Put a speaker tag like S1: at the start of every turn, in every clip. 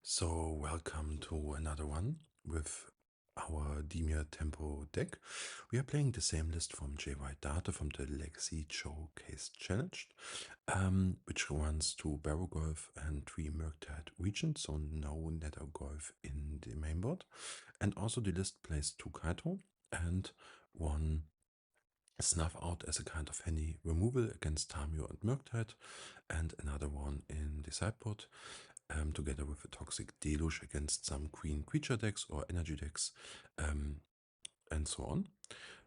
S1: So welcome to another one with our Dimir Tempo deck. We are playing the same list from JY Data from the Legacy Showcase Challenge, which runs 2 Barrowgolf and 3 Murktide regions, so no Nethergoyf in the mainboard. And also the list plays 2 Kaito and 1 Snuff Out as a kind of handy removal against Tamio and Murktide, and another one in the sideboard. Together with a Toxic Deluge against some green creature decks or energy decks, and so on.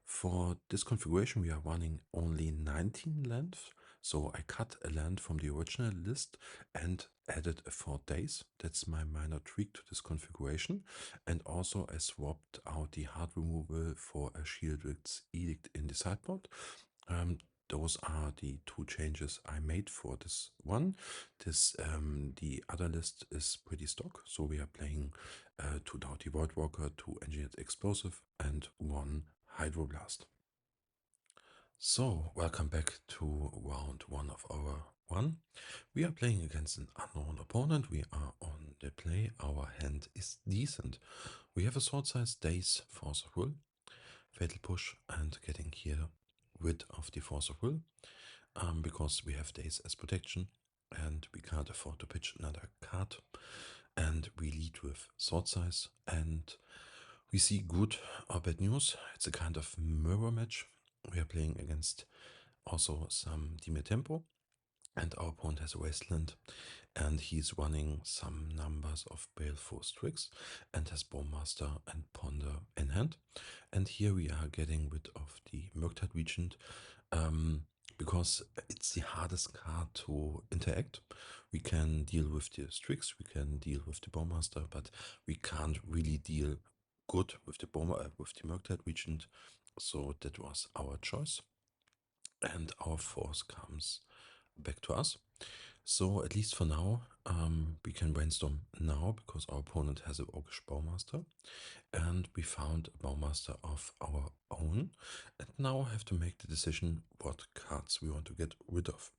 S1: For this configuration, we are running only 19 lands, so I cut a land from the original list and added a 4 Daze. That's my minor tweak to this configuration. And also I swapped out the hard removal for a Shieldred's Edict in the sideboard. Those are the 2 changes I made for this one. The other list is pretty stock, so we are playing 2 Doughty Voidwalker, 2 Engineered Explosive, and 1 Hydroblast. So, welcome back to round 1 of our 1. We are playing against an unknown opponent. We are on the play. Our hand is decent. We have a sword size Daze, Force of Will, Fatal Push, and getting here rid of the Force of Will, because we have Daze as protection and we can't afford to pitch another card. And we lead with sword size, and we see good or bad news. It's a kind of mirror match. We are playing against also some Dimir Tempo, and our opponent has a Wasteland, and he's running some numbers of Baleful Strix and has Bowmaster and Ponder in hand. And here we are getting rid of the Murktide Regent, because it's the hardest card to interact. We can deal with the Strix, we can deal with the Bowmaster, but we can't really deal good with the Murktide Regent. So that was our choice, and our force comes back to us. So at least for now, we can brainstorm now because our opponent has a Orcish Bowmaster, and we found a Bowmaster of our own, and now have to make the decision what cards we want to get rid of.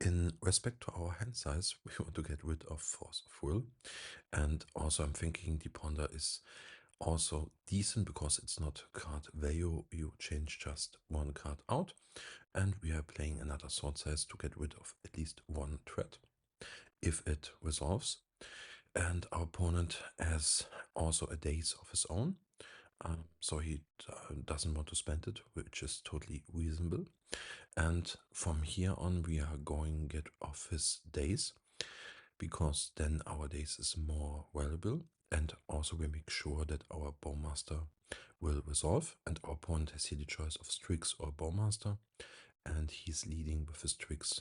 S1: In respect to our hand size, we want to get rid of Force of Will, and also I'm thinking the Ponder is also decent because it's not card value, you change just 1 card out, and we are playing another sword size to get rid of at least 1 threat if it resolves. And our opponent has also a Daze of his own, so he doesn't want to spend it, which is totally reasonable. And from here on we are going to get off his Daze, because then our Daze is more valuable, and also we make sure that our Bowmaster will resolve, and our opponent has here the choice of Strix or Bowmaster, and he's leading with his Strix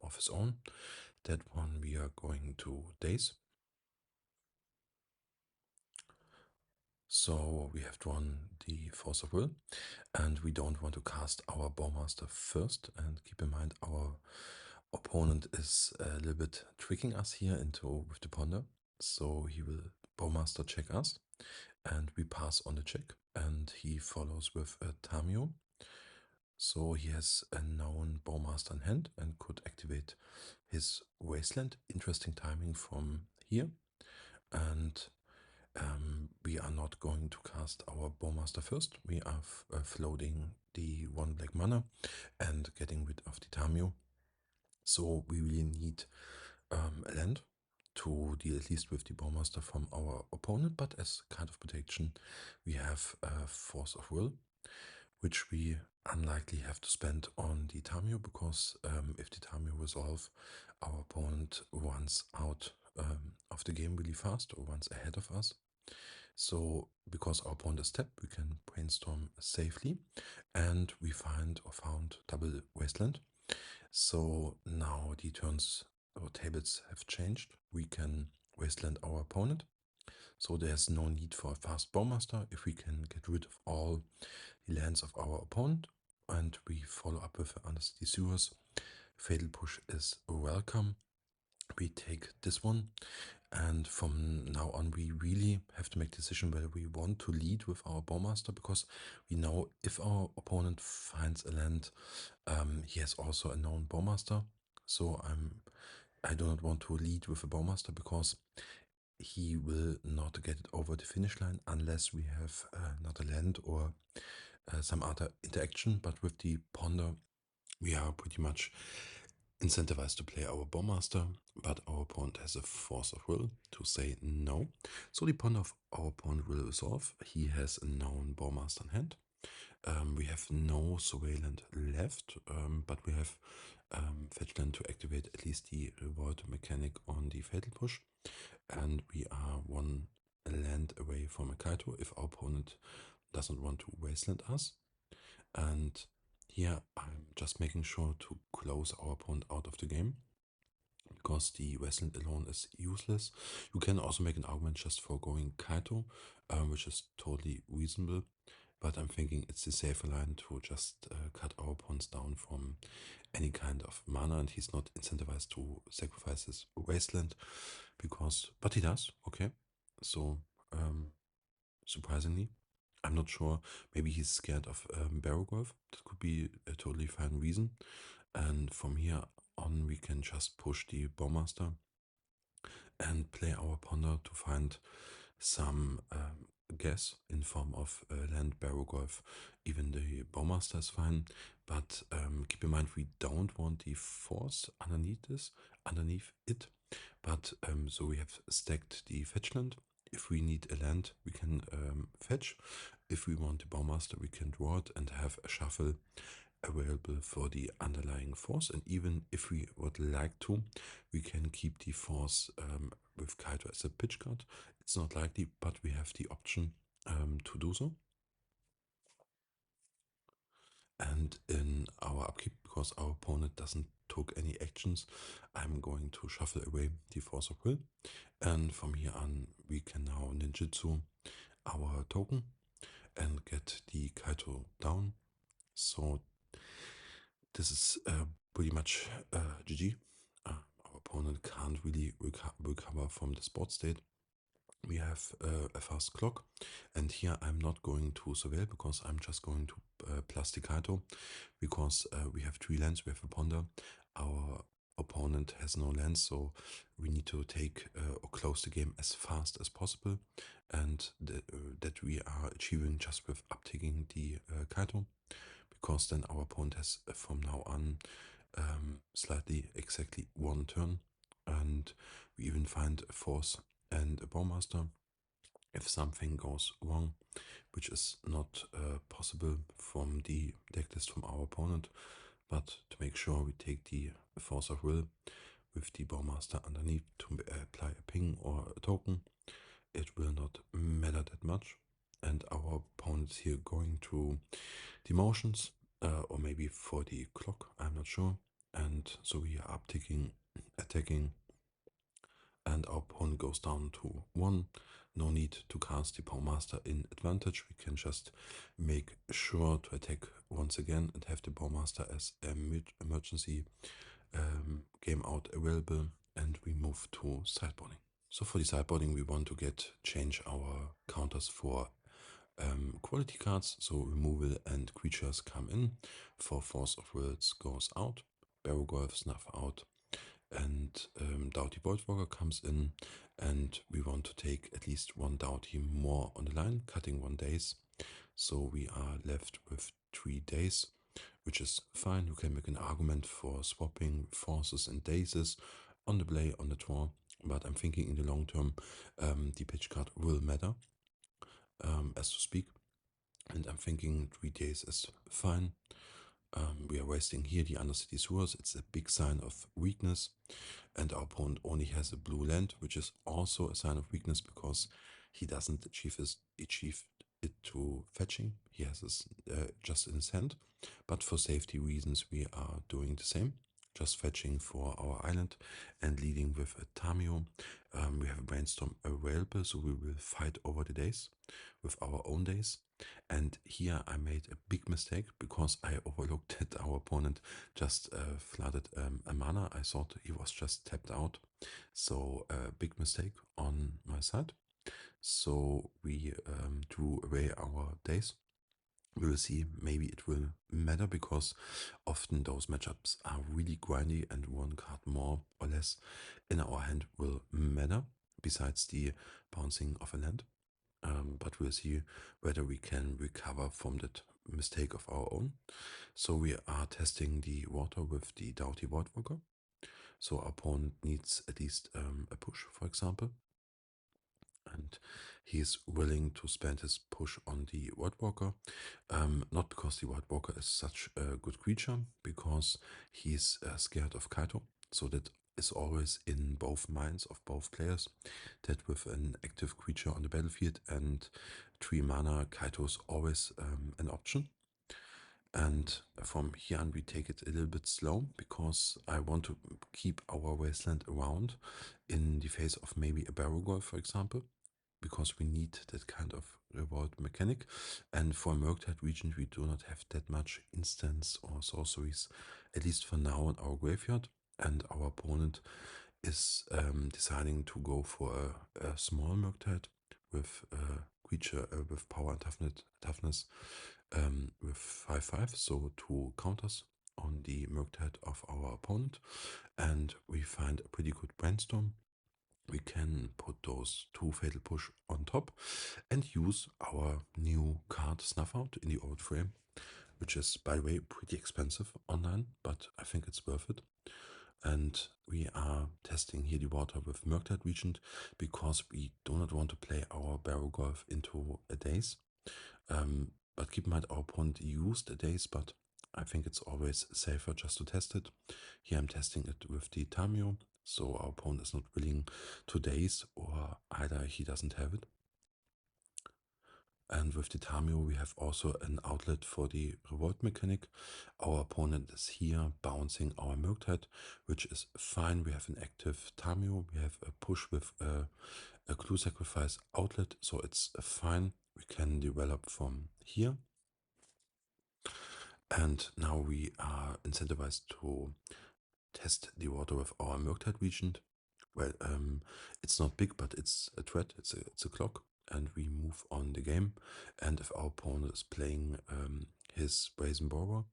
S1: of his own. That one we are going to Daze. So we have drawn the Force of Will, and we don't want to cast our Bowmaster first, and keep in mind our opponent is a little bit tricking us here with the Ponder, so he will Bowmaster check us, and we pass on the check, and he follows with a Tamio. So he has a known Bowmaster in hand and could activate his Wasteland. Interesting timing from here, and we are not going to cast our Bowmaster first. We are floating the 1 black mana and getting rid of the Tamio. So we really need a land to deal at least with the Bowmaster from our opponent, but as kind of protection we have a Force of Will, which we unlikely have to spend on the Tamio, because if the Tamio resolve, our opponent runs out of the game really fast or runs ahead of us. So because our opponent is tapped, we can brainstorm safely, and we found double Wasteland. So now the turns or tables have changed. We can Wasteland our opponent, so there's no need for a fast Bowmaster if we can get rid of all the lands of our opponent, and we follow up with Undercity Sewers. Fatal Push is welcome. We take this one, And from now on, we really have to make a decision whether we want to lead with our Bowmaster, because we know if our opponent finds a land, he has also a known Bowmaster. So I do not want to lead with a Bowmaster, because he will not get it over the finish line unless we have another land or some other interaction. But with the Ponder, we are pretty much incentivized to play our Bowmaster, but our opponent has a force of will to say no. So the Ponder of our opponent will resolve. He has a known Bowmaster in hand. We have no surveillance left, but we have fetch land to activate at least the reward mechanic on the Fatal Push. And we are one land away from a Kaito if our opponent doesn't want to wasteland us. And here I'm just making sure to close our opponent out of the game, because the wasteland alone is useless. You can also make an argument just for going Kaito, which is totally reasonable. But I'm thinking it's the safer line to just cut our opponents down from any kind of mana, and he's not incentivized to sacrifice his wasteland, but he does. Okay, so surprisingly, I'm not sure. Maybe he's scared of Barrowgolf. That could be a totally fine reason. And from here on, we can just push the Bowmaster and play our Ponder to find some gas in form of land Barrowgolf. Even the Bowmaster is fine, but keep in mind we don't want the force underneath it. But so we have stacked the fetch land. If we need a land, we can fetch. If we want the Bowmaster, we can draw it and have a shuffle available for the underlying force. And even if we would like to, we can keep the force with Kaito as a pitch card. It's not likely, but we have the option to do so. And in our upkeep, because our opponent doesn't took any actions, I'm going to shuffle away the force of will. And from here on, we can now ninjutsu our token and get the Kaito down. So this is pretty much GG. Our opponent can't really recover from the spot state. We have a fast clock, and here I'm not going to surveil, because I'm just going to plus the Kaito, because we have 3 lands, we have a Ponder. Our opponent has no lands, so we need to take or close the game as fast as possible, and that we are achieving just with uptaking the Kaito, because then our opponent has from now on slightly exactly 1 turn, and we even find a force and a Bowmaster if something goes wrong, which is not possible from the decklist from our opponent. But to make sure, we take the force of will with the Bowmaster underneath to apply a ping or a token. It will not matter that much, and our opponent is here going through the motions, or maybe for the clock, I'm not sure. And so we are upticking, attacking, and our pawn goes down to 1. No need to cast the Bowmaster in advantage. We can just make sure to attack once again and have the Bowmaster as an emergency game out available, and we move to sideboarding. So for the sideboarding, we want to change our counters for quality cards. So removal and creatures come in. For Force of Wills goes out. Barrowgolf snuff out. And Doughty Voidwalker comes in, and we want to take at least 1 Doughty more on the line, cutting 1 Daze. So we are left with 3 Daze, which is fine. You can make an argument for swapping forces and Dazes on the play, on the draw, but I'm thinking in the long term the pitch card will matter, as to speak, and I'm thinking 3 Days is fine. We are wasting here the Undercity Sewers. It's a big sign of weakness, and our opponent only has a blue land, which is also a sign of weakness, because he doesn't achieve it to fetching. He has this just in his hand, but for safety reasons we are doing the same, just fetching for our island and leading with a Tamio. We have a Brainstorm available, so we will fight over the days with our own days. And here I made a big mistake, because I overlooked that our opponent just flooded a mana. I thought he was just tapped out, So a big mistake on my side. So we drew away our Daze. We will see, maybe it will matter because often those matchups are really grindy and one card more or less in our hand will matter besides the bouncing of a land. But we'll see whether we can recover from that mistake of our own. So we are testing the water with the Doughty Voidwalker. So our opponent needs at least a push, for example. And he is willing to spend his push on the Voidwalker. Not because the Voidwalker is such a good creature, because he's scared of Kaito. So that is always in both minds of both players, that with an active creature on the battlefield and 3 mana, Kaito is always an option. And from here on, we take it a little bit slow because I want to keep our wasteland around in the face of maybe a Barrowgirl, for example, because we need that kind of reward mechanic. And for Murktide region, we do not have that much instants or sorceries, at least for now, in our graveyard. And our opponent is deciding to go for a small Murktide with a creature with power and toughness with 5/5, so 2 counters on the Murktide of our opponent. And we find a pretty good brainstorm. We can put those 2 Fatal Push on top and use our new card Snuff Out in the old frame, which is, by the way, pretty expensive online, but I think it's worth it. And we are testing here the water with Murktide Regent because we do not want to play our Barrowgirl into a Daze. But keep in mind, our opponent used a Daze, but I think it's always safer just to test it. Here I'm testing it with the Tamio, so our opponent is not willing to Daze, or either he doesn't have it. And with the Tamio, we have also an outlet for the revolt mechanic. Our opponent is here bouncing our Murktide, which is fine. We have an active Tamio. We have a push with a clue sacrifice outlet, so it's fine. We can develop from here. And now we are incentivized to test the water with our Murktide Regent. Well, it's not big, but it's a threat. It's a clock, and we move on the game. And if our opponent is playing his Brazen Borer,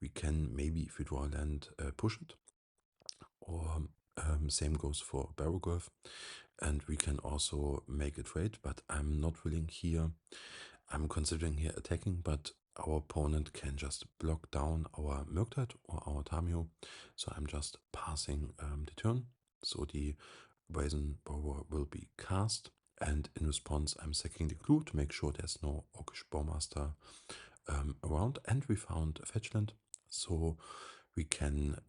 S1: we can maybe, if we draw a land, push it. Or same goes for Barrowgirl. And we can also make a trade, but I'm not willing here. I'm considering here attacking, but our opponent can just block down our Murktide or our Tamio. So I'm just passing the turn. So the Brazen Borer will be cast, and in response I'm sacking the clue to make sure there's no Orcish Bowmaster around. And we found a fetchland, so we can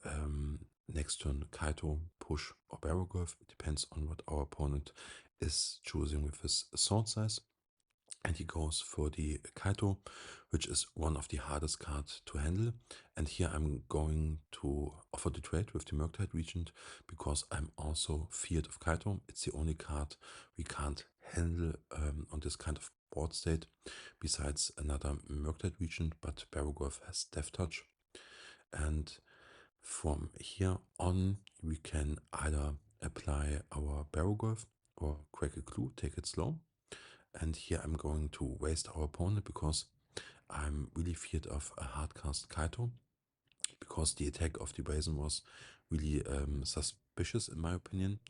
S1: next turn Kaito, push, or Barrowgirl. It depends on what our opponent is choosing with his sword size. And he goes for the Kaito, which is one of the hardest cards to handle. And here I'm going to offer the trade with the Murktide Regent because I'm also feared of Kaito. It's the only card we can't handle on this kind of board state, besides another Murktide Regent, but Barrowgirl has Death Touch. And from here on, we can either apply our Barrowgirl or crack a clue, take it slow. And here I'm going to waste our opponent because I'm really feared of a hardcast Kaito, because the attack of the Brazen was really suspicious in my opinion.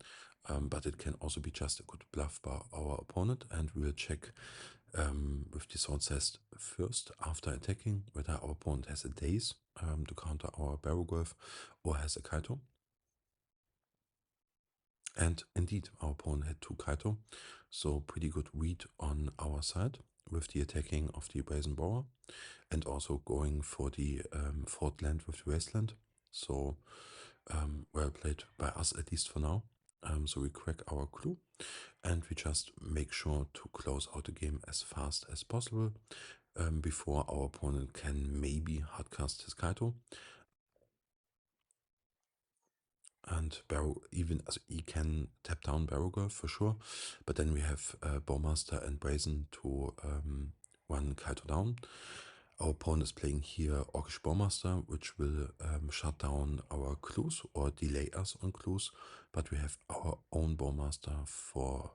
S1: But it can also be just a good bluff by our opponent, and we will check with the sword size first after attacking whether our opponent has a Daze to counter our Barrowgirl or has a Kaito. And indeed, our opponent had 2 Kaito, so pretty good read on our side with the attacking of the Brazen Borer, and also going for the 4th land with the Wasteland. So well played by us, at least for now. So we crack our clue, and we just make sure to close out the game as fast as possible before our opponent can maybe hardcast his Kaito. And Barrow, even as he can tap down Barrowgirl for sure, but then we have Bowmaster and Brazen to run Kaito down. Our opponent is playing here Orcish Bowmaster, which will shut down our clues or delay us on clues, but we have our own Bowmaster for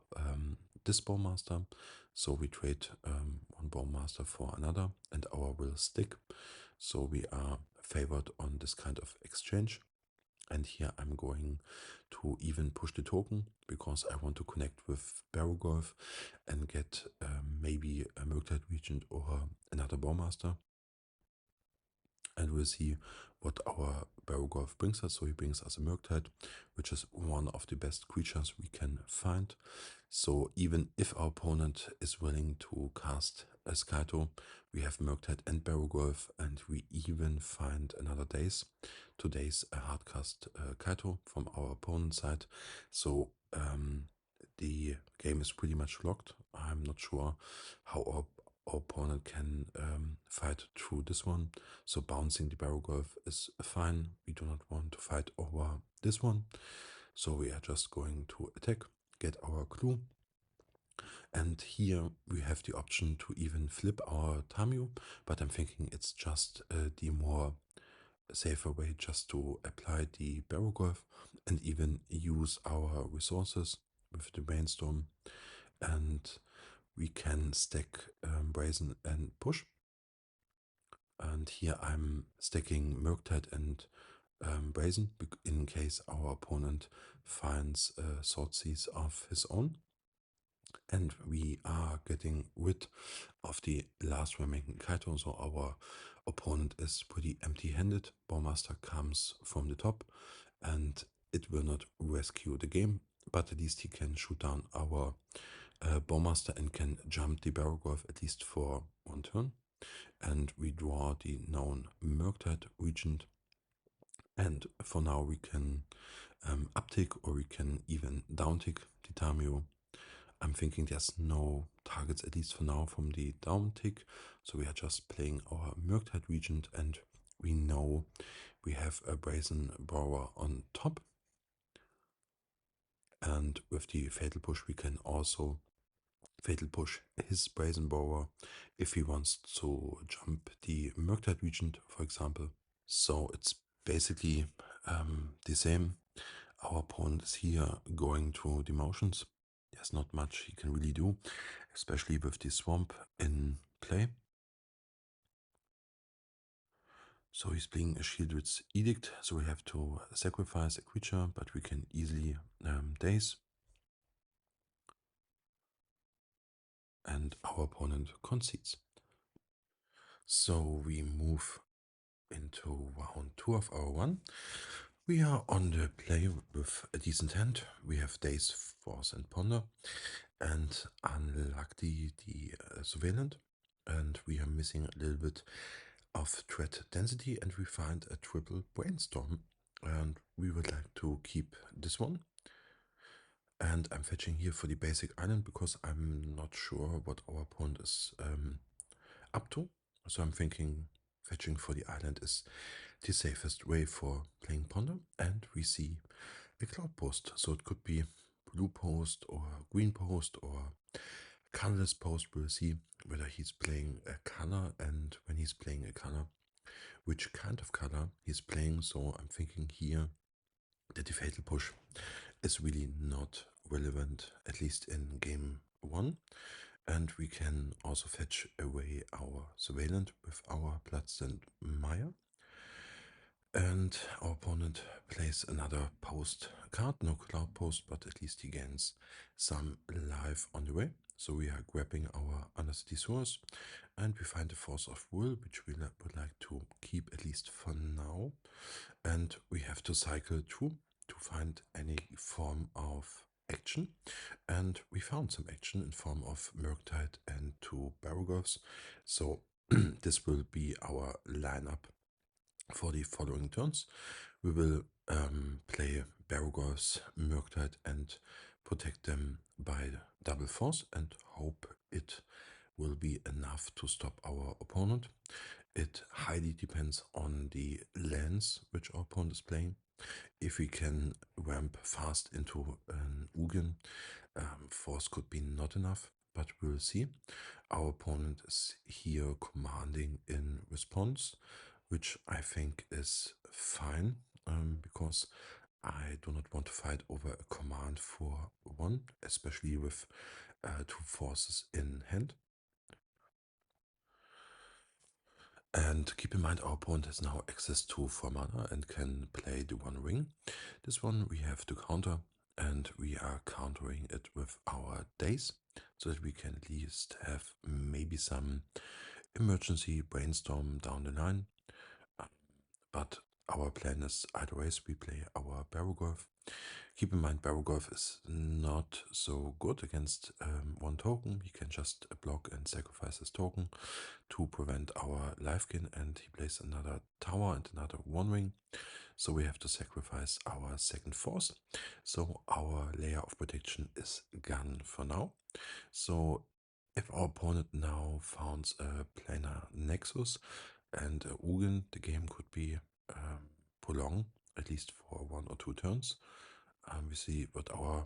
S1: this Bowmaster, so we trade one Bowmaster for another, and our will stick, so we are favored on this kind of exchange. And here I'm going to even push the token because I want to connect with Barrowgolf and get maybe a Murktide Regent or another Bowmaster. And we'll see what our Barrowgolf brings us. So he brings us a Murktide, which is one of the best creatures we can find. So even if our opponent is willing to cast a Skyto, we have Murktide and Barrowgolf, and we even find another Daze. Today's a hardcast Kaito from our opponent's side. So the game is pretty much locked. I'm not sure how our opponent can fight through this one. So bouncing the Barrowgolf is fine. We do not want to fight over this one. So we are just going to attack, get our clue. And here we have the option to even flip our Tamio, but I'm thinking it's just the more safer way just to apply the Barrowgolf and even use our resources with the Brainstorm, and we can stack Brazen and Push. And here I'm stacking Murktide and Brazen in case our opponent finds Thoughtseize of his own. And we are getting rid of the last remaining Kaito, so our opponent is pretty empty-handed. Bowmaster comes from the top and it will not rescue the game, but at least he can shoot down our Bowmaster and can jump the Barrowgolf at least for one turn. And we draw the known Murktide Regent. And for now we can uptick or we can even downtick the Tamio. I'm thinking there's no targets, at least for now, from the downtick. So we are just playing our Murktide Regent, and we know we have a Brazen Borrower on top. And with the Fatal Push, we can also Fatal Push his Brazen Borrower if he wants to jump the Murktide Regent, for example. So it's basically the same. Our opponent is here going through the motions. There's not much he can really do, especially with the swamp in play. So he's playing a Shieldred's Edict, so we have to sacrifice a creature, but we can easily Daze. And our opponent concedes. So we move into round 2 of our one. We are on the play with a decent hand. We have Daze, Force and Ponder, and unluckily the Surveillant, and we are missing a little bit of threat density, and we find a triple Brainstorm, and we would like to keep this one. And I'm fetching here for the basic island because I'm not sure what our opponent is up to. So I'm thinking fetching for the island is the safest way for playing Ponder. And we see a Cloudpost. So it could be blue post or green post or colorless post. We'll see whether he's playing a color, and when he's playing a color, which kind of color he's playing. So I'm thinking here that the Fatal Push is really not relevant, at least in game 1. And we can also fetch away our Surveillant with our Bloodstained Mire. And our opponent plays another post card, no Cloudpost, but at least he gains some life on the way. So we are grabbing our Undercity Source, and we find the Force of Will, which we would like to keep at least for now. And we have to cycle through to find any form of action. And we found some action in form of Murktide and 2 Barrowgolfs. So this will be our lineup for the following turns. We will play Barrowgolfs, Murktide, and protect them by double force and hope it will be enough to stop our opponent. It highly depends on the lands which our opponent is playing. If we can ramp fast into an Ugin, force could be not enough. but we'll see. Our opponent is here commanding in response, which I think is fine, because I do not want to fight over a command for one, especially with two forces in hand. And keep in mind our opponent has now access to 4 mana and can play the One Ring. This one we have to counter, and we are countering it with our Daze, so that we can at least have maybe some emergency brainstorm down the line. But our plan is either ways we play our Barrowgolf. Keep in mind Barrowgolf is not so good against one token. He can just block and sacrifice his token to prevent our life gain, and he plays another tower and another One Ring. So we have to sacrifice our second force. So our layer of protection is gone for now. So if our opponent now founds a planar Nexus and a Ugin, the game could be prolonged at least for 1 or 2 turns. We see what our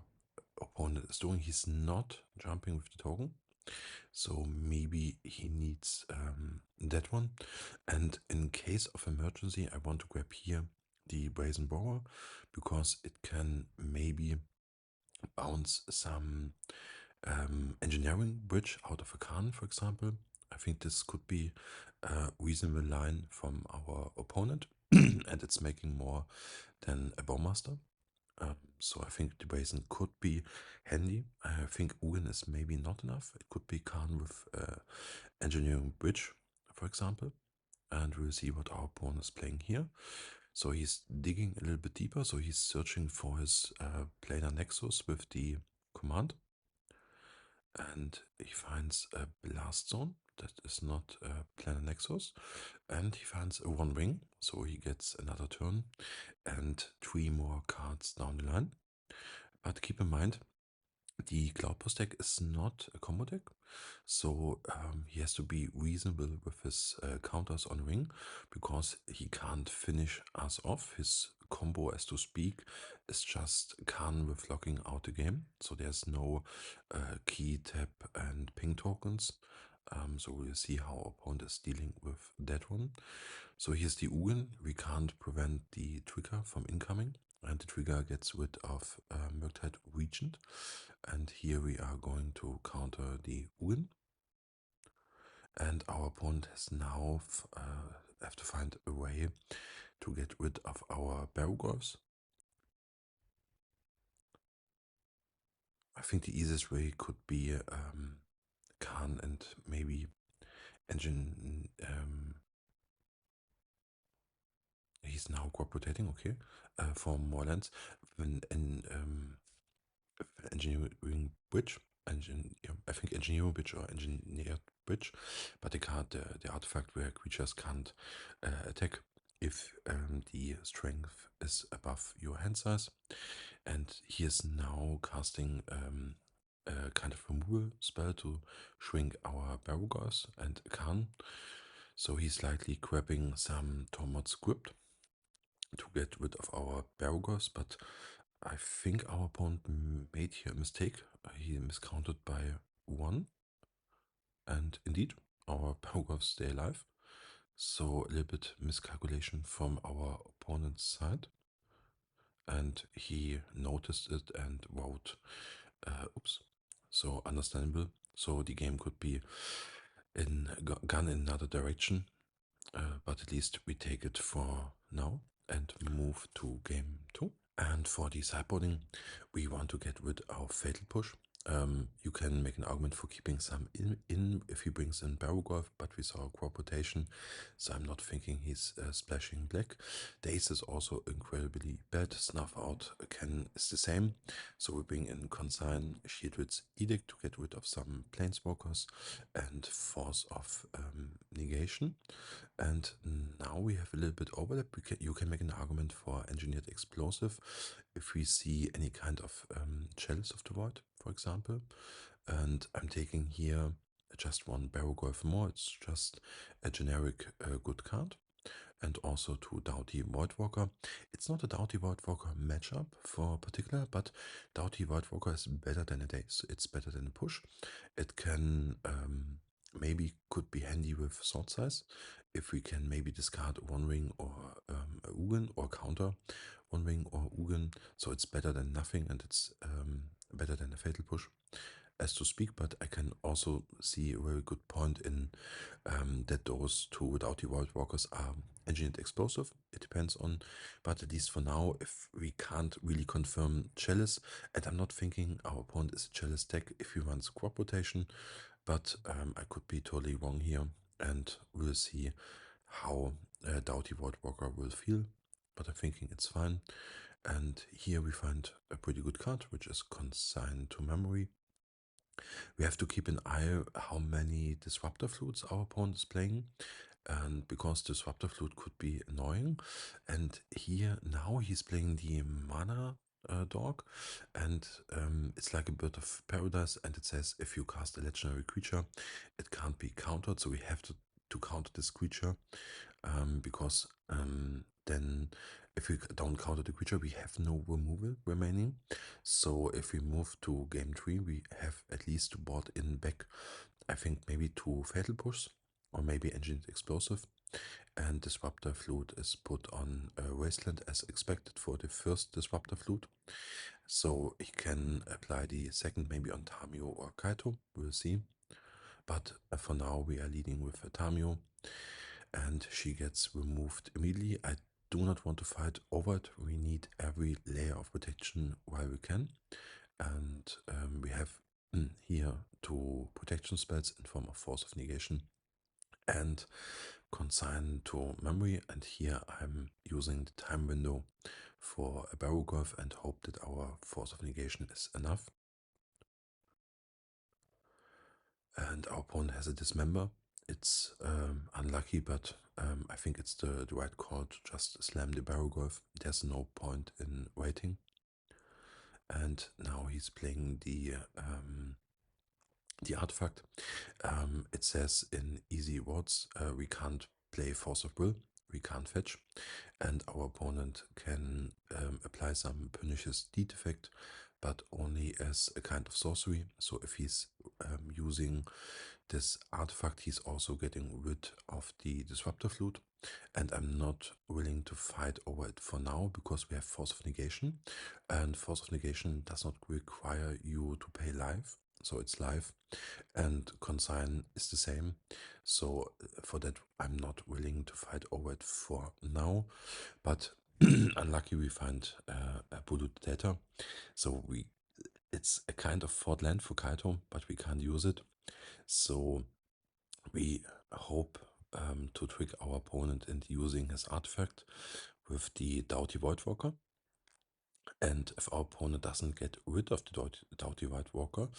S1: opponent is doing. He's not jumping with the token, so maybe he needs that one. And in case of emergency, I want to grab here the Brazen Borer, because it can maybe bounce some engineering bridge out of a Khan, for example. I think this could be a reasonable line from our opponent, and it's making more than a Bowmaster. So I think the Brazen could be handy. I think Ugin is maybe not enough. It could be Khan with engineering bridge, for example. And we'll see what our opponent is playing here. So he's digging a little bit deeper. So he's searching for his planar Nexus with the command. And he finds a blast zone that is not a planar Nexus. And he finds a One Ring. So he gets another turn and 3 more cards down the line. But keep in mind, the Cloudpost deck is not a combo deck, so he has to be reasonable with his counters on ring, because he can't finish us off. His combo, as to speak, is just Khan with locking out the game, so there's no key, tap, and ping tokens. So we'll see how our opponent is dealing with that one. So here's the Ugin. We can't prevent the trigger from incoming, and the trigger gets rid of Murktide Regent. And here we are going to counter the Ugin. And our opponent has now have to find a way to get rid of our Barrowgolfs. I think the easiest way could be Khan and maybe engine. He's now crop rotating, okay, for more lands. In engineering bridge, I think engineering bridge or engineered bridge, but the card, the artifact where creatures can't attack if the strength is above your hand size. And he is now casting a kind of removal spell to shrink our Barrowgolfs and Khan. So he's likely grabbing some Tormod's Script to get rid of our Barrowgolfs, but I think our opponent made here a mistake. He miscounted by 1, and indeed our Barrowgolfs stay alive. So a little bit miscalculation from our opponent's side, and he noticed it and wrote, oops. So understandable. So the game could be gone in another direction, but at least we take it for now and move to game 2. And for the sideboarding, we want to get rid of Fatal Push. You can make an argument for keeping some in if he brings in Barrowgolf, but we saw crop rotation, so I'm not thinking he's splashing black. Daze is also incredibly bad. Snuff Out is the same, so we bring in Consign Shieldred's Edict to get rid of some Planeswalkers and Force of Negation. And now we have a little bit overlap. You can make an argument for Engineered Explosive if we see any kind of Chalice of the Void, for example. And I'm taking here just one Barrowgolf more. It's just a generic good card. and also to Doughty Voidwalker. It's not a Doughty Voidwalker matchup for particular, but Doughty Voidwalker is better than a Daze. It's better than a push. It can maybe could be handy with sword size if we can maybe discard one ring or a Ugin or counter one ring or Ugin. So it's better than nothing, and it's better than a fatal push, as to speak. But I can also see a very good point in that those two without the Void Walkers are engineered explosive. It depends on, but at least for now, if we can't really confirm Chalice, and I'm not thinking our opponent is a Chalice deck if he runs crop rotation, but I could be totally wrong here, and we'll see how Doughty Void Walker will feel, but I'm thinking it's fine. And here we find a pretty good card, which is Consign to Memory. We have to keep an eye how many Disruptor Flutes our opponent is playing, and because Disruptor Flute could be annoying. And here now he's playing the Mana Dog, and it's like a Bird of Paradise, and it says if you cast a legendary creature, it can't be countered, so we have to counter this creature, because then if we don't counter the creature, we have no removal remaining. So if we move to game 3, we have at least to board in back, I think maybe 2 Fatal Push, or maybe Engineered Explosive, and Disruptor Flute is put on Wasteland as expected for the first Disruptor Flute. So he can apply the second maybe on Tamio or Kaito, we'll see. But for now we are leading with Tamio, and she gets removed immediately. I do not want to fight over it. We need every layer of protection while we can. And we have here 2 protection spells in form of Force of Negation and Consign to Memory. And here I'm using the time window for a Barrowgolf and hope that our Force of Negation is enough. And our opponent has a Dismember. It's unlucky, but I think it's the right call to just slam the Barrowgolf. There's no point in waiting. And now he's playing the artifact. It says in easy words, we can't play Force of Will, we can't fetch, and our opponent can apply some pernicious deed effect, but only as a kind of sorcery. So if he's using this artifact, he's also getting rid of the Disruptor Flute, and I'm not willing to fight over it for now because we have Force of Negation, and Force of Negation does not require you to pay life, so it's life, and Consign is the same. So for that, I'm not willing to fight over it for now, but unlucky we find a polluted data, so it's a kind of fourth land for Kaito, but we can't use it. So we hope to trick our opponent into using his artifact with the Doughty Voidwalker. And if our opponent doesn't get rid of the Doughty Voidwalker,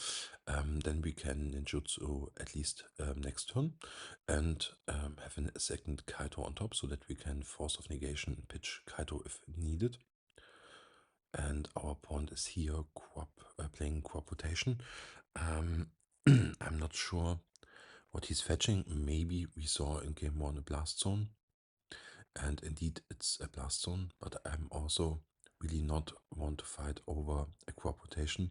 S1: then we can ninjutsu at least next turn and have a second Kaito on top so that we can Force of Negation pitch Kaito if needed. And our opponent is here playing crop rotation. I'm not sure what he's fetching. Maybe we saw in game 1 a Blast Zone, and indeed it's a Blast Zone, but I'm also really not want to fight over a crop rotation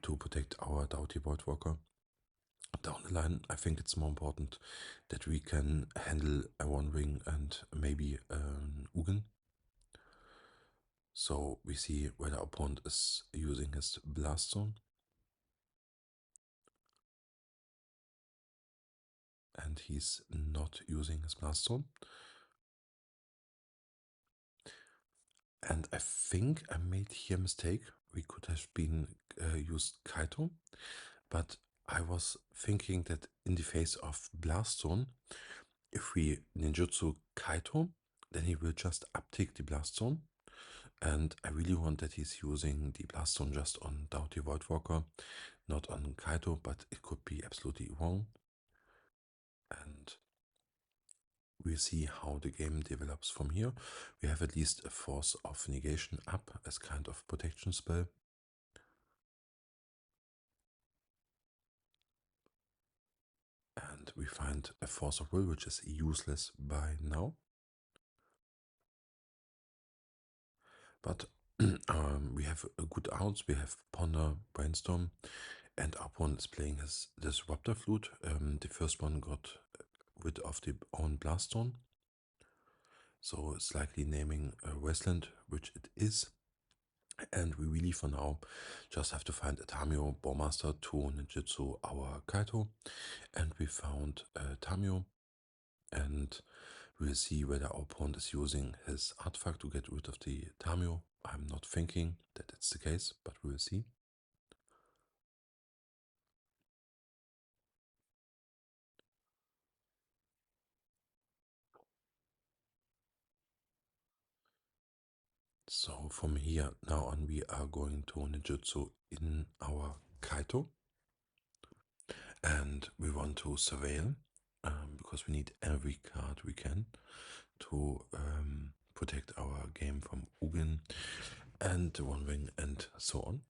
S1: to protect our Doughty Voidwalker. Down the line, I think it's more important that we can handle a One Ring and maybe an Ugin. So we see whether our opponent is using his Blast Zone. And he's not using his Blast Zone. And I think I made here a mistake. We could have been used Kaito, but I was thinking that in the face of Blast Zone, if we ninjutsu Kaito, then he will just uptick the Blast Zone. And I really want that he's using the Blast Zone just on Doughty Voidwalker, not on Kaito, but it could be absolutely wrong. And we'll see how the game develops from here. We have at least a Force of Negation up as kind of protection spell. And and we find a Force of Will, which is useless by now. But we have good outs. We have Ponder, Brainstorm, and our opponent is playing his Disruptor Flute. The first one got rid of the own Blast Zone, so it's likely naming a Wasteland, which it is. And we really, for now, just have to find a Tamio, Bowmaster to ninjutsu our Kaito. And we found Tamio, and we'll see whether our opponent is using his artifact to get rid of the Tamio. I'm not thinking that it's the case, but we will see. So from here now on, we are going to ninjutsu in our Kaito. And we want to surveil, because we need every card we can to protect our game from Ugin and the One Ring and so on.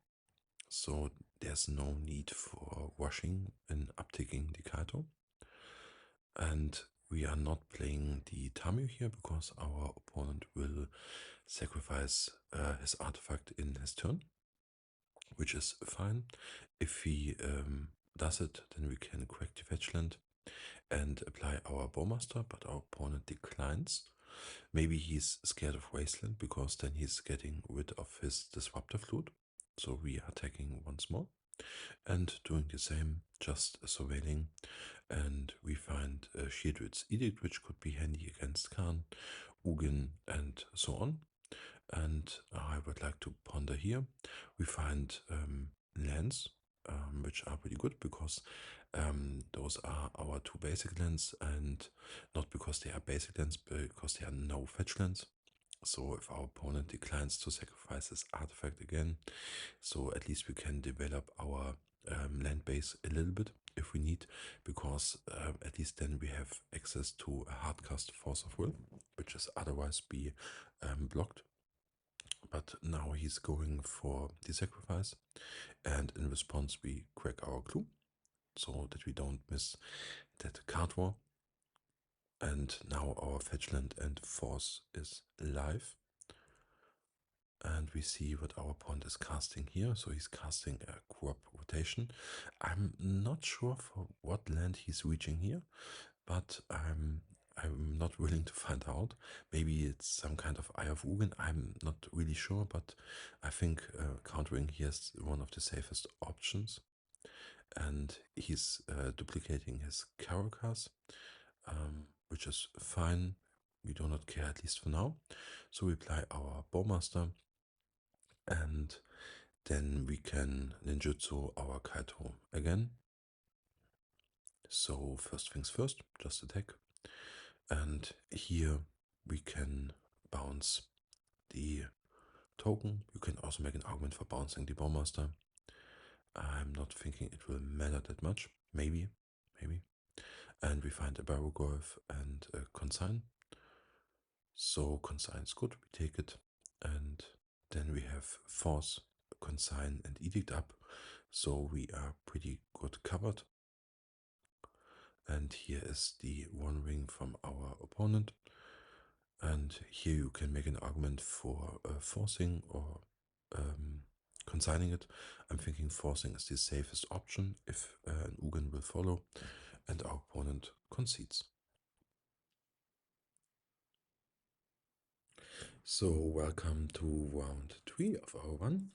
S1: So there's no need for rushing and uptaking the Kaito. And we are not playing the Tamio here because our opponent will sacrifice his artifact in his turn, which is fine. If he does it, then we can crack the fetchland and apply our Bowmaster, but our opponent declines. Maybe he's scared of Wasteland because then he's getting rid of his Disruptor Flute. So we are attacking once more and doing the same, just surveilling. And we find Shieldred's Edict, which could be handy against Khan, Ugin, and so on. And I would like to ponder here. We find lands, which are pretty good because those are our two basic lands, and not because they are basic lands, but because they are no fetch lands. So if our opponent declines to sacrifice his artifact again, so at least we can develop our land base a little bit if we need, because at least then we have access to a hardcast Force of Will, which is otherwise be blocked. But now he's going for the sacrifice, and in response we crack our clue so that we don't miss that card war. And now our fetchland and force is live. And we see what our opponent is casting here. So he's casting a co-op rotation. I'm not sure for what land he's reaching here, but I'm not willing to find out. Maybe it's some kind of Eye of Ugin. I'm not really sure, but I think countering here is one of the safest options. And he's duplicating his Carakas, which is fine. We do not care, at least for now. So we apply our Bowmaster, and then we can ninjutsu our Kaito again. So first things first, just attack. And here we can bounce the token. You can also make an argument for bouncing the Bowmaster. I'm not thinking it will matter that much. Maybe. And we find a Nethergoyf and a Consign. So Consign is good, we take it. And then we have Force, Consign, and Edict up. So we are pretty good covered. And here is the One Ring from our opponent. And here you can make an argument for forcing or consigning it. I'm thinking forcing is the safest option if an Ugin will follow, and our opponent concedes. So welcome to round 3 of our run.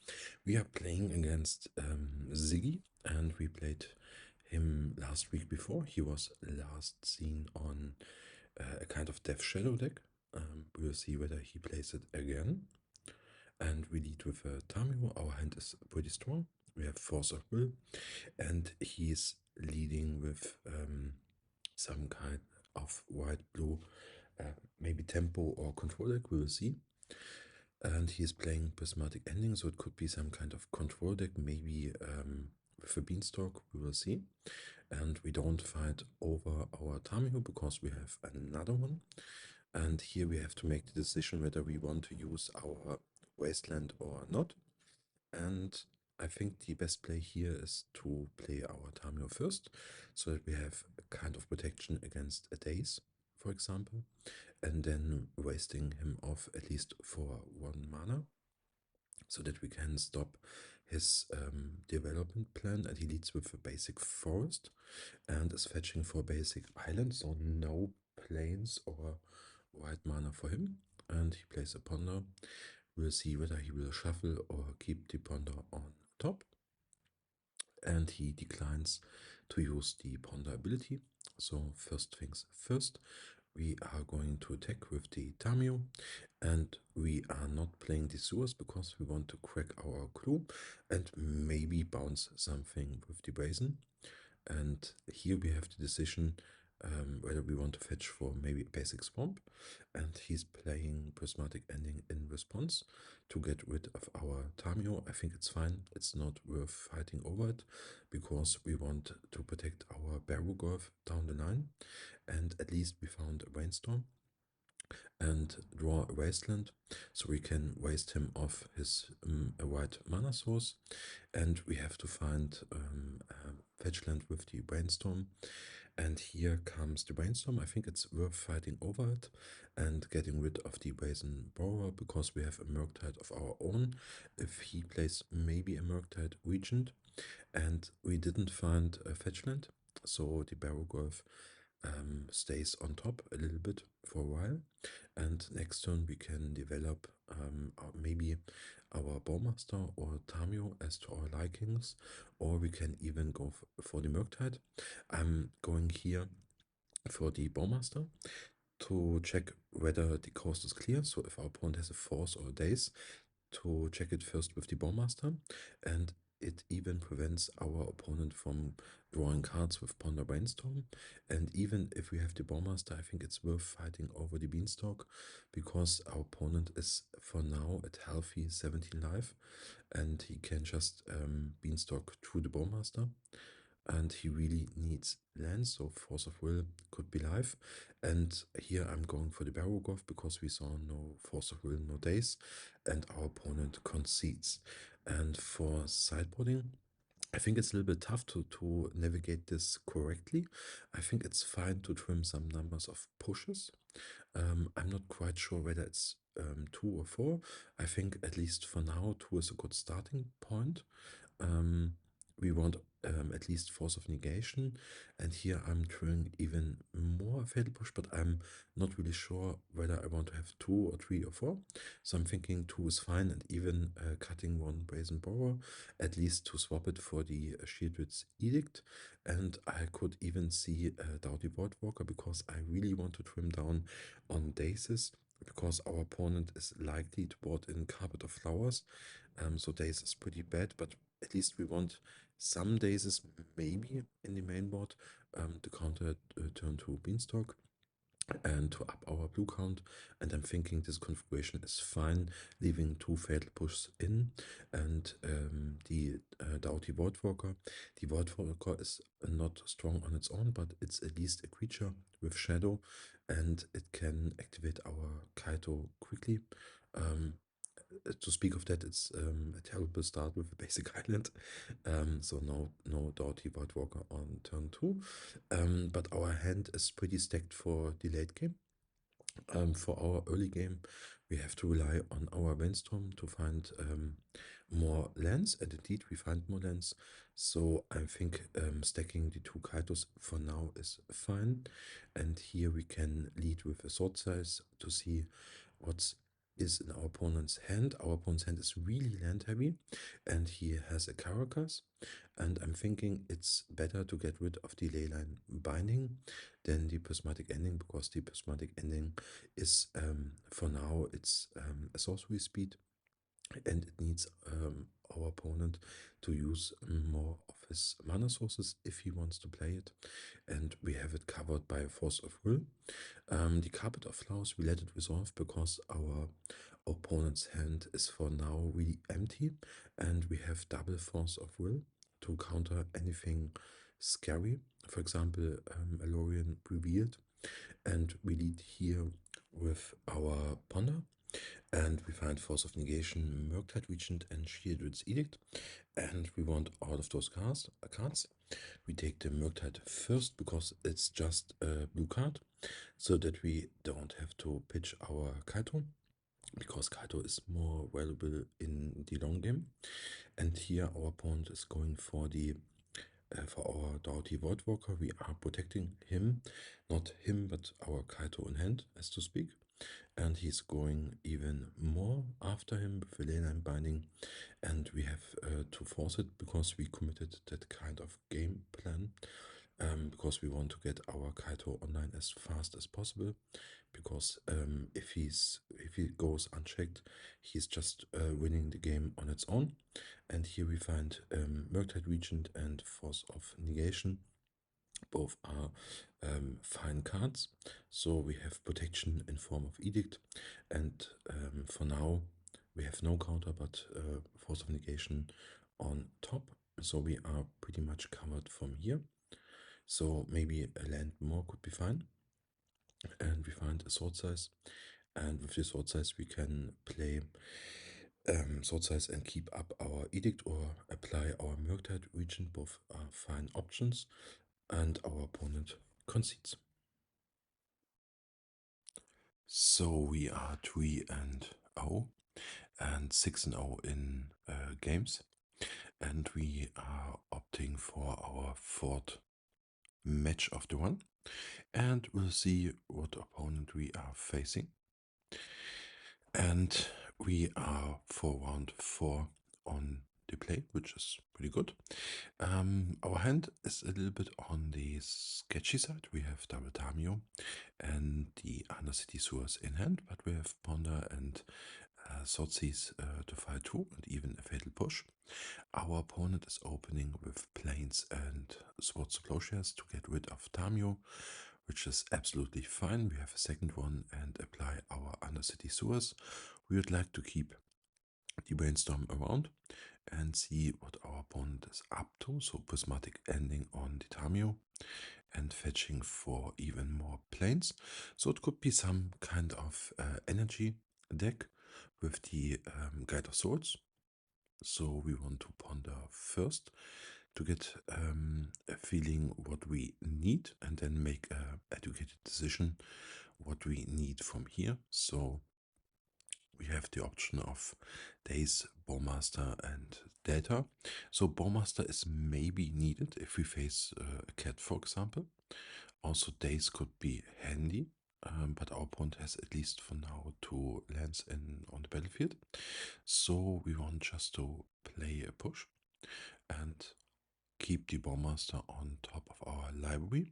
S1: We are playing against Ziggy, and we played him last week before. He was last seen on a kind of Death Shadow deck. We will see whether he plays it again. And we lead with a Tamio. Our hand is pretty strong. We have Force of Will, and he's leading with some kind of white-blue, maybe Tempo or Control deck. We will see. And he's playing Prismatic Ending, so it could be some kind of control deck, maybe with a Beanstalk. We will see. And we don't fight over our Tamio because we have another one. And here we have to make the decision whether we want to use our Wasteland or not. And I think the best play here is to play our Tamio first, so that we have a kind of protection against a Daze, for example, and then wasting him off at least for 1 mana, so that we can stop his development plan, and he leads with a basic forest and is fetching for basic island, so no plains or white mana for him, and he plays a ponder. We'll see whether he will shuffle or keep the ponder on top, and he declines to use the ponder ability. So first things first, we are going to attack with the Tamio, and we are not playing the sewers because we want to crack our clue and maybe bounce something with the brazen. And here we have the decision whether we want to fetch for maybe a basic swamp, and he's playing prismatic ending in response to get rid of our Tamio. I think it's fine, it's not worth fighting over it, because we want to protect our Nethergoyf down the line, and at least we found a brainstorm and draw a wasteland, so we can waste him off his a white mana source, and we have to find fetch land with the brainstorm. And here comes the brainstorm. I think it's worth fighting over it and getting rid of the brazen borrower, because we have a Murktide of our own if he plays maybe a Murktide regent, and we didn't find a fetch land, so the Barrowgolf stays on top a little bit for a while, and next turn we can develop maybe our Bowmaster or Tamio as to our likings, or we can even go for the Murktide. I'm going here for the Bowmaster to check whether the coast is clear, so if our opponent has a force or a Daze, to check it first with the Bowmaster, and it even prevents our opponent from drawing cards with Ponder Brainstorm. And even if we have the Bowmaster, I think it's worth fighting over the Beanstalk, because our opponent is for now at healthy 17 life, and he can just Beanstalk through the Bowmaster, and he really needs land, so Force of Will could be live. And here I'm going for the Barrowgolf because we saw no Force of Will, no Daze, and our opponent concedes. And for sideboarding, I think it's a little bit tough to navigate this correctly. I think it's fine to trim some numbers of pushes. I'm not quite sure whether it's 2 or 4. I think at least for now 2 is a good starting point. We want at least Force of Negation, and here I'm trying even more Fatal Push, but I'm not really sure whether I want to have 2 or 3 or 4. So I'm thinking 2 is fine, and even cutting 1 Brazen Borrower, at least to swap it for the Shieldred's Edict. And I could even see Doughty Voidwalker, because I really want to trim down on Dazes, because our opponent is likely to board in Carpet of Flowers. So Daze is pretty bad, but at least we want some Dazes maybe in the main board to counter turn to Beanstalk and to up our blue count. And I'm thinking this configuration is fine, leaving 2 Fatal Pushes in, and the Doughty Voidwalker. The Voidwalker is not strong on its own, but it's at least a creature with Shadow, and it can activate our Kaito quickly. To speak of that, it's a terrible start with a basic island, so no Doughty Voidwalker on turn 2, but our hand is pretty stacked for the late game. For our early game, we have to rely on our Brainstorm to find more lands, and indeed we find more lands. So I think stacking the 2 Kaitos for now is fine, and here we can lead with a sword size to see what is in our opponent's hand. Our opponent's hand is really land heavy, and he has a Caracas, and I'm thinking it's better to get rid of the Leyline Binding than the Prismatic Ending, because the Prismatic Ending is for now it's a sorcery speed, and it needs our opponent to use more of his mana sources if he wants to play it, and we have it covered by a Force of Will. The Carpet of Flowers, we let it resolve because our opponent's hand is for now really empty, and we have double Force of Will to counter anything scary, for example Alorian Revealed, and we lead here with our Ponder, And we find Force of Negation, Murktide Regent, and Shieldred's Edict. And we want out of those cards. We take the Murktide first because it's just a blue card, so that we don't have to pitch our Kaito, because Kaito is more valuable in the long game. And here our opponent is going for the for our Doughty Voidwalker. We are protecting him, not him, but our Kaito in hand, as to speak. And he's going even more after him with the leyline binding, and we have to force it because we committed that kind of game plan, because we want to get our Kaito online as fast as possible, because if he goes unchecked, he's just winning the game on its own. And here we find Murktide Regent and Force of Negation. Both are fine cards, so we have protection in form of Edict, and for now we have no counter but Force of Negation on top, so we are pretty much covered from here. So maybe a land more could be fine, and we find a sword size, and with the sword size we can play sword size and keep up our Edict or apply our Murktide Regent. Both are fine options, and our opponent concedes. So we are 3-0 and 6-0 in games, and we are opting for our fourth match of the one, and we'll see what opponent we are facing. And we are for round 4 on the play, which is pretty good. Our hand is a little bit on the sketchy side. We have double Tamio and the Undercity Sewers in hand, but we have Ponder and Swordseize to fight through, and even a Fatal Push. Our opponent is opening with Plains and Swords to Plowshares to get rid of Tamio, which is absolutely fine. We have a second one and apply our Undercity Sewers. We would like to keep the Brainstorm around and see what our opponent is up to. So Prismatic ending on the Tamio and fetching for even more planes. So it could be some kind of energy deck with the Guide of Swords. So we want to ponder first to get a feeling what we need, and then make a educated decision what we need from here. So we have the option of Daze, Bowmaster, and Delta. So Bowmaster is maybe needed if we face a cat, for example. Also Daze could be handy, but our opponent has at least for now 2 lands on the battlefield. So we want just to play a push and keep the Bowmaster on top of our library.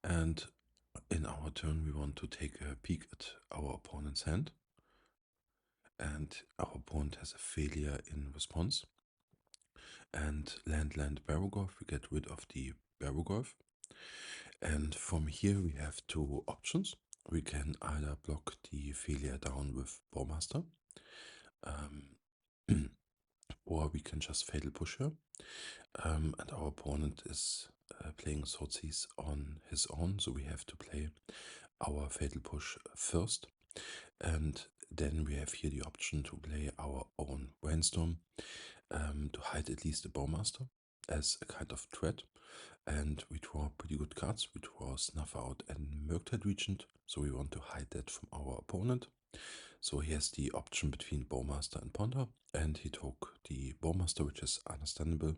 S1: And in our turn we want to take a peek at our opponent's hand. And our opponent has a failure in response. And land Barrowgorf, we get rid of the Barrowgorf. And from here we have 2 options. We can either block the failure down with Bowmaster, or we can just Fatal Push her. And our opponent is playing Swordseize on his own, so we have to play our Fatal Push first. And then we have here the option to play our own Brainstorm, to hide at least the Bowmaster as a kind of threat. And we draw pretty good cards. We draw Snuff Out and Murktide Regent, so we want to hide that from our opponent. So he has the option between Bowmaster and Ponder, and he took the Bowmaster, which is understandable.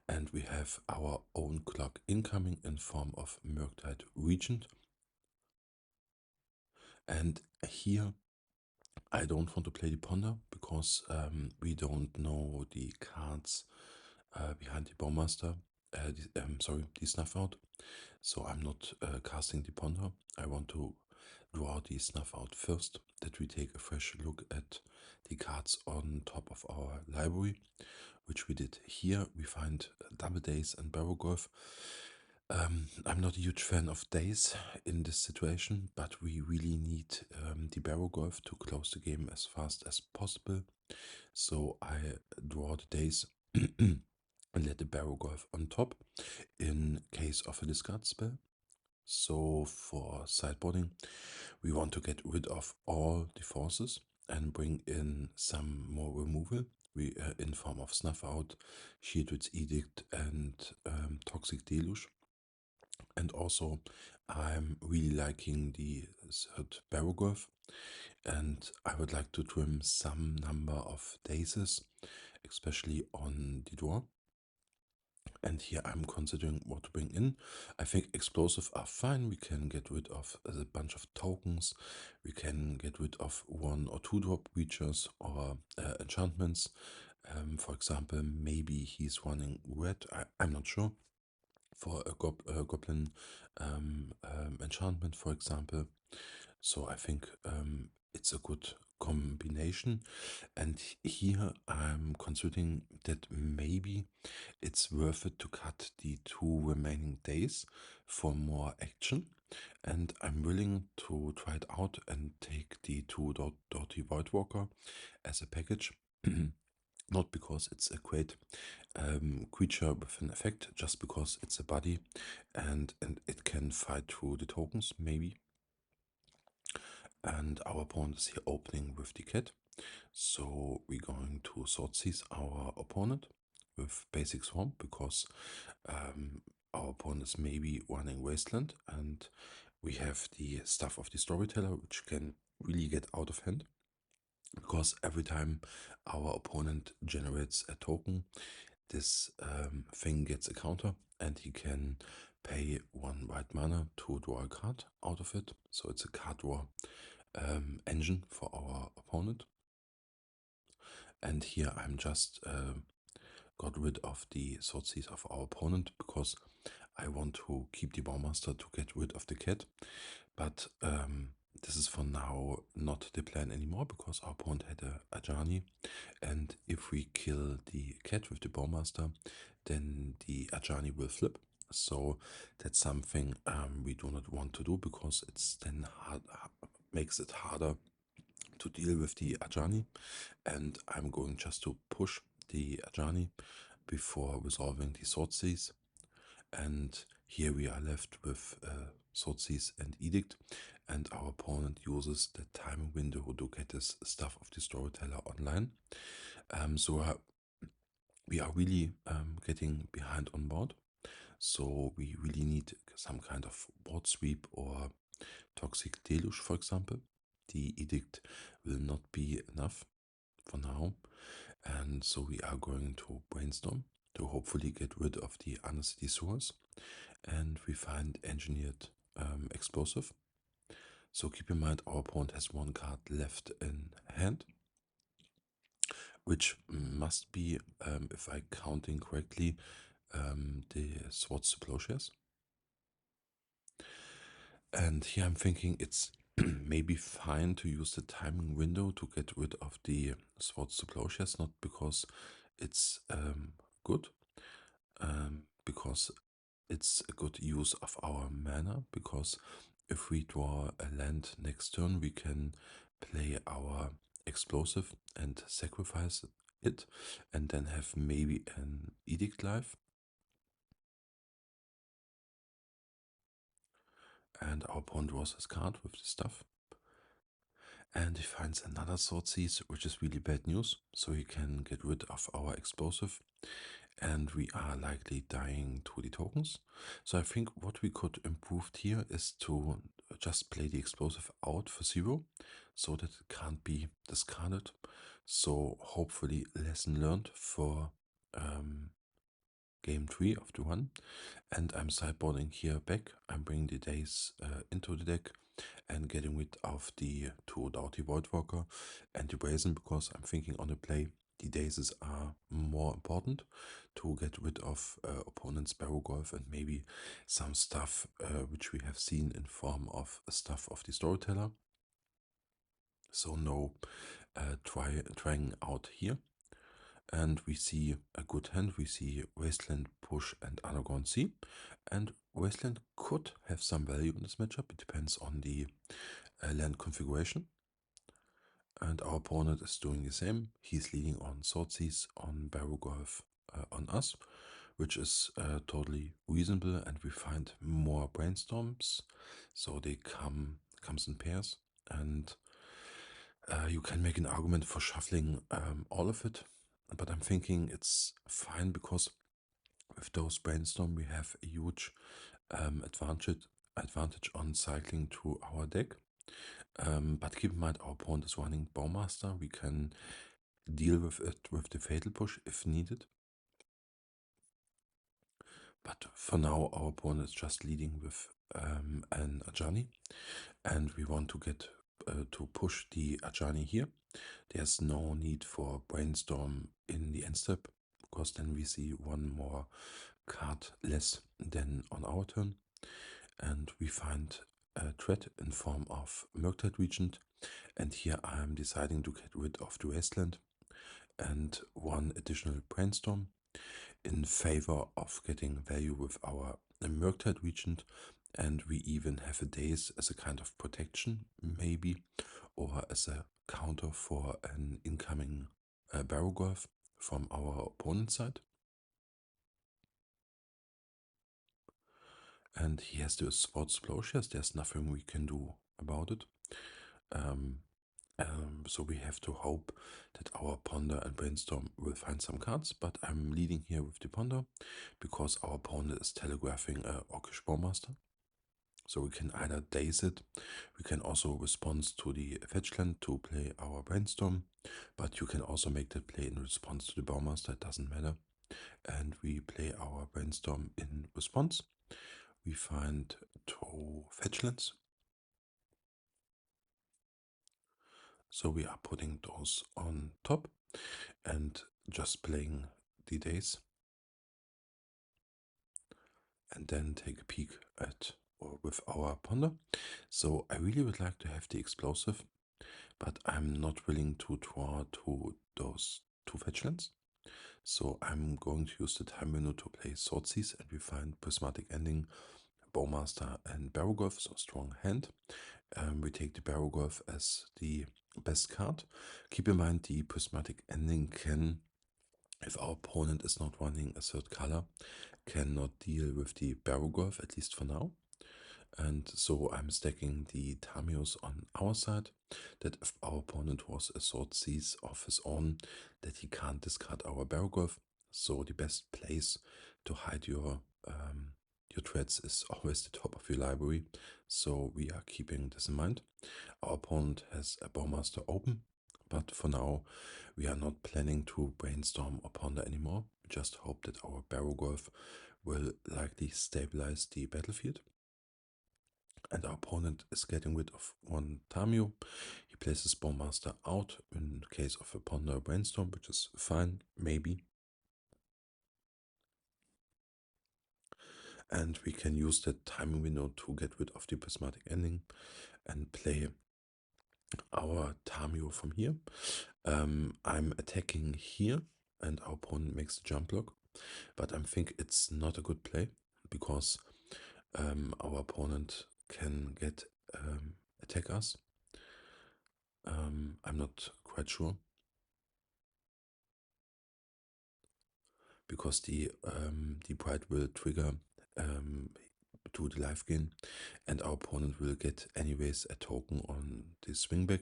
S1: And we have our own clock incoming in form of Murktide Regent. And here I don't want to play the Ponder because we don't know the cards behind the Bowmaster, the Snuff Out. So I'm not casting the Ponder. I want to draw the Snuff Out first, that we take a fresh look at the cards on top of our library, which we did here. We find Double Daze and Barrowgorf. I'm not a huge fan of Daze in this situation, but we really need the Barrowgorf to close the game as fast as possible. So I draw the Daze and let the Barrowgorf on top in case of a discard spell. So for sideboarding, we want to get rid of all the forces and bring in some more removal. We in form of Snuff Out, Shieldred's Edict, and Toxic Deluge. And also, I'm really liking the third Barrowgirth, and I would like to trim some number of Dazes, especially on the door. And here I'm considering what to bring in. I think explosive are fine. We can get rid of a bunch of tokens. We can get rid of 1 or 2 drop creatures or enchantments. For example, maybe he's running red. I'm not sure. For a goblin enchantment, for example. So I think it's a good combination. And here I'm considering that maybe it's worth it to cut the 2 remaining days for more action. And I'm willing to try it out and take the 2 Dirty Voidwalker as a package. Not because it's a great creature with an effect, just because it's a body and it can fight through the tokens, maybe. And our opponent is here opening with the cat. So we're going to sword seize our opponent with basic swarm because our opponent is maybe running wasteland, and we have the stuff of the storyteller, which can really get out of hand. Because every time our opponent generates a token, this thing gets a counter, and he can pay 1 white mana to draw a card out of it. So it's a card draw engine for our opponent. And here I'm just got rid of the sword seize of our opponent because I want to keep the Bowmaster to get rid of the cat. But this is for now not the plan anymore because our opponent had a Ajani, and if we kill the cat with the Bowmaster, then the Ajani will flip. So that's something we do not want to do because it's then makes it harder to deal with the Ajani, and I'm going just to push the Ajani before resolving the sword seize. And here we are left with sword seize and edict, and our opponent uses the timing window to get this stuff of the storyteller online. So we are really getting behind on board. So we really need some kind of board sweep or toxic deluge, for example. The edict will not be enough for now, and so we are going to brainstorm to hopefully get rid of the undercity sewers, and we find engineered explosive. So keep in mind our opponent has 1 card left in hand, which must be, if I counting correctly, the swords to plowshares. And here I'm thinking it's maybe fine to use the timing window to get rid of the swords to plowshares, not because it's good, because it's a good use of our mana, because if we draw a land next turn, we can play our explosive and sacrifice it, and then have maybe an edict life. And our opponent draws his card with the stuff. And he finds another sword seize, which is really bad news, so he can get rid of our explosive, and we are likely dying to the tokens. So I think what we could improve here is to just play the explosive out for 0, so that it can't be discarded. So hopefully lesson learned for game 3 of the run. And I'm sideboarding here back. I'm bringing the Daze into the deck and getting rid of the 2 Doughty Voidwalker and the Brazen, because I'm thinking on the play the Dazes are more important to get rid of opponent's Barrowgolf and maybe some stuff which we have seen in form of stuff of the Storyteller. So no trying out here. And we see a good hand. We see Wasteland, Push, and Underground Sea. And Wasteland could have some value in this matchup. It depends on the land configuration. And our opponent is doing the same. He's leading on Swordseize, on Barrowgolf, on us. which is totally reasonable, and we find more brainstorms, so they comes in pairs, and you can make an argument for shuffling all of it, but I'm thinking it's fine because with those brainstorm we have a huge advantage on cycling to our deck. But keep in mind our opponent is running Bowmaster. We can deal with it with the Fatal Push if needed. But for now our opponent is just leading with an Ajani, and we want to get to push the Ajani here. There's no need for Brainstorm in the end step, because then we see one more card less than on our turn, and we find a threat in form of Murktide Regent, and here I'm deciding to get rid of the Wasteland and one additional Brainstorm in favor of getting value with our Murktide Regent, and we even have a Daze as a kind of protection, maybe, or as a counter for an incoming Barrowgolf from our opponent's side. And he has the Sports Explosives, there's nothing we can do about it. So we have to hope that our Ponder and Brainstorm will find some cards, but I'm leading here with the Ponder because our opponent is telegraphing a Orcish Bowmaster. So we can either Daze it, we can also respond to the Fetchland to play our Brainstorm, but you can also make that play in response to the Bowmaster, it doesn't matter. And we play our Brainstorm in response. We find 2 Fetchlands. So we are putting those on top and just playing the Daze. And then take a peek at or with our Ponder. So I really would like to have the Explosive, but I'm not willing to draw to those 2 Fetchlands. So I'm going to use the time window to play Swordseize, and we find Prismatic Ending, Bowmaster and Barrowgolf, so strong hand. We take the Barrowgolf as the best card. Keep in mind the Prismatic Ending can, if our opponent is not running a third color, cannot deal with the Barrowgolf, at least for now. And so I'm stacking the Tamios on our side, that if our opponent was a Swordseize of his own, that he can't discard our Barrowgolf. So the best place to hide your threats is always the top of your library. So we are keeping this in mind. Our opponent has a Bowmaster open, but for now we are not planning to Brainstorm or Ponder anymore. We just hope that our Barrowgolf will likely stabilize the battlefield. And our opponent is getting rid of 1 Tamio. He places Bowmaster out in case of a Ponder Brainstorm, which is fine, maybe. And we can use that timing window to get rid of the Prismatic Ending and play our Tamio from here. I'm attacking here, and our opponent makes the jump block, but I think it's not a good play because our opponent can get attack us. I'm not quite sure, because the Pride will trigger to the life gain, and our opponent will get anyways a token on the swingback,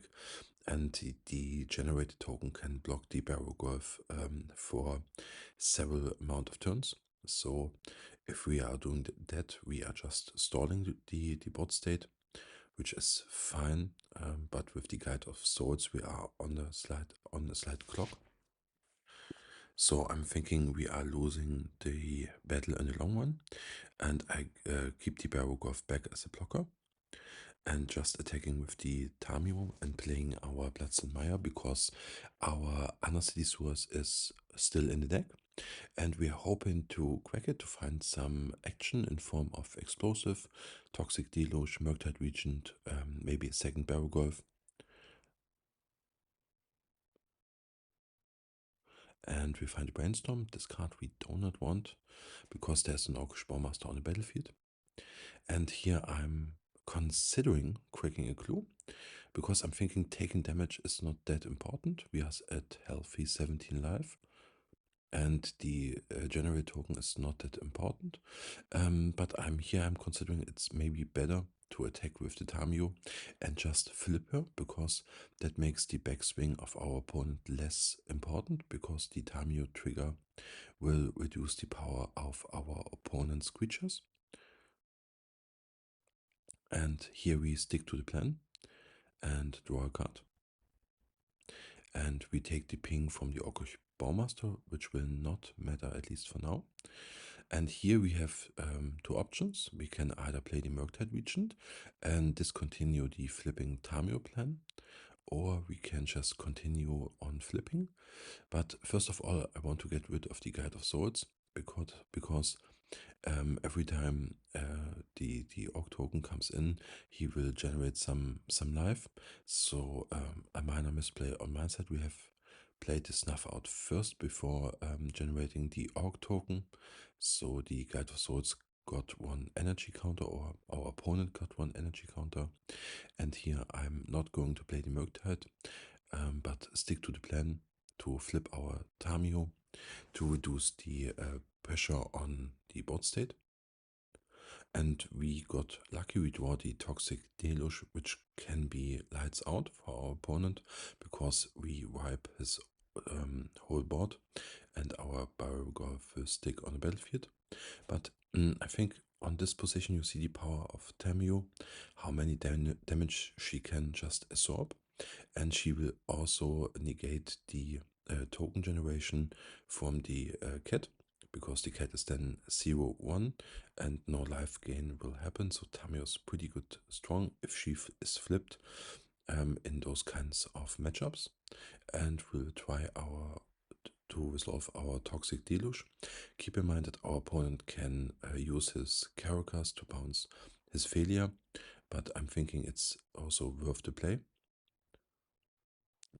S1: and the generated token can block the Barrowgolf for several amount of turns. So if we are doing that, we are just stalling the bot state, which is fine, but with the Guide of Swords we are on the slight clock. So I'm thinking we are losing the battle in the long run, and I keep the Barrowgolf back as a blocker and just attacking with the Tamio and playing our Bloodstone Mire because our Undercity Source is still in the deck, and we are hoping to crack it to find some action in form of Explosive, Toxic Deluge, Murktide Regent, maybe a second Barrowgolf. And we find a Brainstorm. This card we do not want because there's an Orcish Bowmaster on the battlefield. And here I'm considering cracking a clue because I'm thinking taking damage is not that important. We are at healthy 17 life. and the generate token is not that important. But I'm considering it's maybe better to attack with the Tamio and just flip her, because that makes the backswing of our opponent less important, because the Tamio trigger will reduce the power of our opponent's creatures. And here we stick to the plan and draw a card. And we take the ping from the Orcish Baumaster, which will not matter, at least for now. And here we have two options. We can either play the Murktide Regent and discontinue the flipping Tamio plan, or we can just continue on flipping. But first of all, I want to get rid of the Guide of Souls, because every time the Orc token comes in, he will generate some life. So a minor misplay on my side. We have played the Snuff out first before generating the Orc token. So the Guide of Souls got one energy counter, or our opponent got one energy counter. And here I'm not going to play the Murktide, but stick to the plan to flip our Tamio to reduce the pressure on the board state. And we got lucky. We draw the Toxic Deluge, which can be lights out for our opponent, because we wipe his whole board and our Barrowgolf will stick on the battlefield. But I think on this position you see the power of Tamio, how many damage she can just absorb. And she will also negate the token generation from the cat, because the cat is then 0-1 and no life gain will happen. So Tamio is pretty good strong if she is flipped in those kinds of matchups. And we'll try to resolve our Toxic Deluge. Keep in mind that our opponent can use his Caracas to bounce his failure, but I'm thinking it's also worth the play,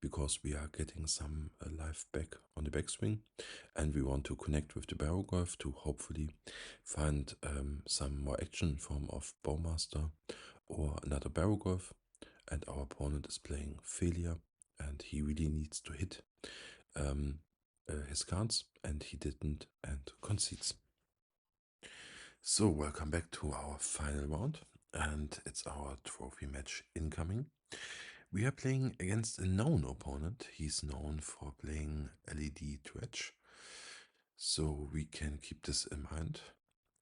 S1: because we are getting some life back on the backswing, and we want to connect with the Barrowgolf to hopefully find some more action in form of Bowmaster or another Barrowgolf. And our opponent is playing failure, and he really needs to hit his cards, and he didn't, and concedes. So welcome back to our final round, and it's our trophy match incoming. We are playing against a known opponent. He's known for playing LED Dredge, so we can keep this in mind.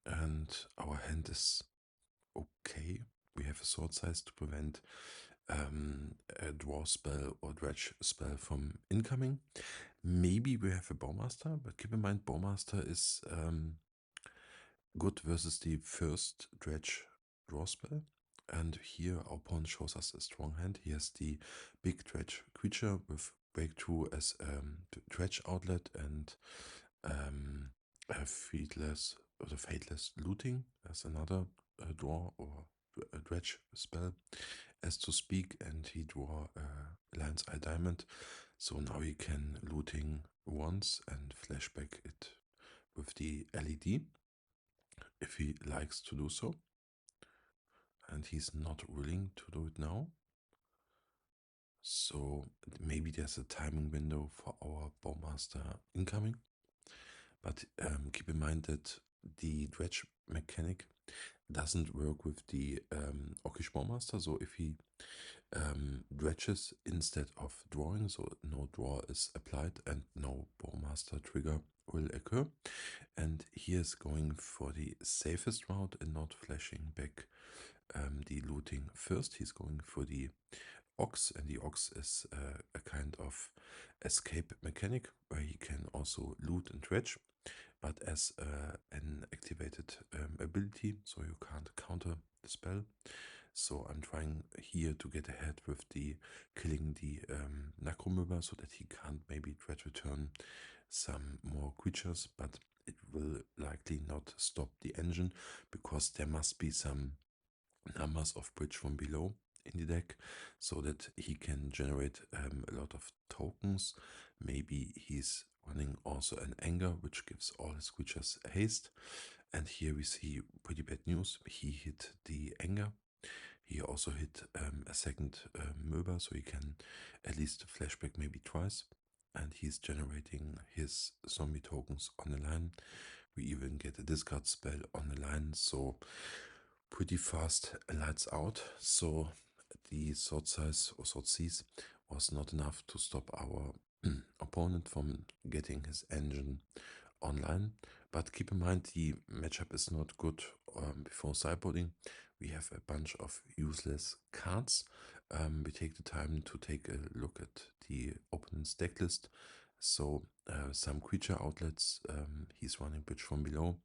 S1: And our hand is okay. We have a sword size to prevent a draw spell or dredge spell from incoming. Maybe we have a Bowmaster, but keep in mind Bowmaster is good versus the first dredge draw spell. And here our opponent shows us a strong hand. He has the big dredge creature with breakthrough as dredge outlet and a fateless looting as another draw or a dredge spell as to speak, and he draw Lion's Eye Diamond. So now he can looting once and flashback it with the LED if he likes to do so. And he's not willing to do it now. So maybe there's a timing window for our Bowmaster incoming. But keep in mind that the dredge mechanic doesn't work with the Orcish Bowmaster. So if he dredges instead of drawing, so no draw is applied and no Bowmaster trigger will occur. And he is going for the safest route and not flashing back the looting first. He's going for the Ox, and the Ox is a kind of escape mechanic where he can also loot and dredge, but as an activated ability, so you can't counter the spell. So I'm trying here to get ahead with the killing the Necromurder, so that he can't maybe dredge return some more creatures, but it will likely not stop the engine, because there must be some numbers of bridge from below in the deck, so that he can generate a lot of tokens. Maybe he's running also an anger, which gives all his creatures haste. And here we see pretty bad news. He hit the anger. He also hit a second Möber, so he can at least flashback maybe twice. and he's generating his zombie tokens on the line. We even get a discard spell on the line, so pretty fast lights out. So the sword size or sword seize was not enough to stop our opponent from getting his engine online. But keep in mind the matchup is not good before sideboarding. We have a bunch of useless cards. We take the time to take a look at the opponent's deck list. So some creature outlets, he's running Bridge from Below.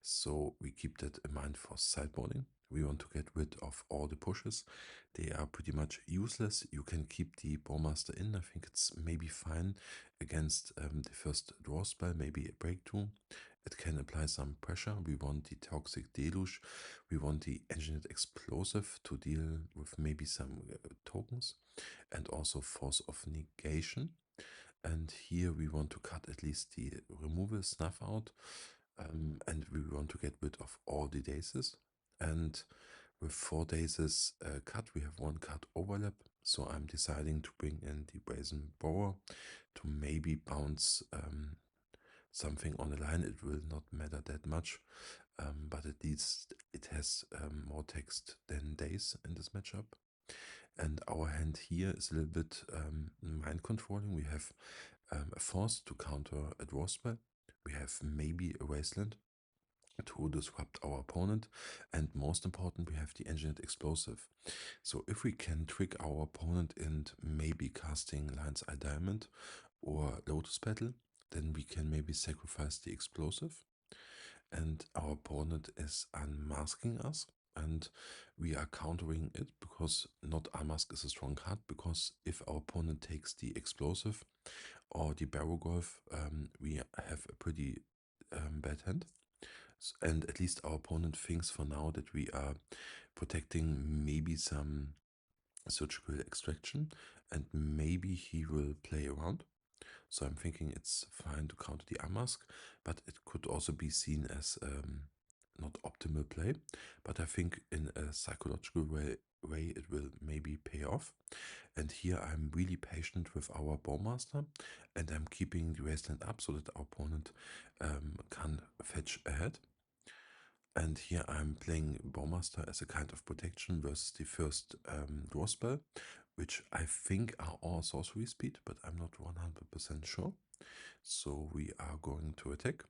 S1: So we keep that in mind for sideboarding. We want to get rid of all the pushes. They are pretty much useless. You can keep the Bowmaster in. I think it's maybe fine against the first draw spell, maybe a breakthrough. It can apply some pressure. We want the Toxic Deluge. We want the Engineered Explosive to deal with maybe some tokens, and also Force of Negation. And here we want to cut at least the removal snuff out. And we want to get rid of all the Dazes. And with 4 Dazes cut, we have 1 card overlap. So I'm deciding to bring in the Brazen Borer to maybe bounce something on the line. It will not matter that much, but at least it has more text than Daze in this matchup. And our hand here is a little bit mind controlling. We have a force to counter a draw spell. We have maybe a wasteland to disrupt our opponent, and most important, we have the engineered explosive. So if we can trick our opponent in maybe casting Lion's Eye Diamond or Lotus Petal, then we can maybe sacrifice the explosive, and our opponent is unmasking us, and we are countering it because not unmask is a strong card, because if our opponent takes the explosive or the barrel golf, we have a pretty bad hand. And at least our opponent thinks for now that we are protecting maybe some surgical extraction, and maybe he will play around. So I'm thinking it's fine to counter the unmask, but it could also be seen as not optimal play. But I think in a psychological way it will maybe pay off. And here I'm really patient with our Bowmaster, and I'm keeping the wasteland up so that our opponent can fetch ahead. And here I'm playing Bowmaster as a kind of protection versus the first draw spell, which I think are all sorcery speed, but I'm not 100% sure. So we are going to attack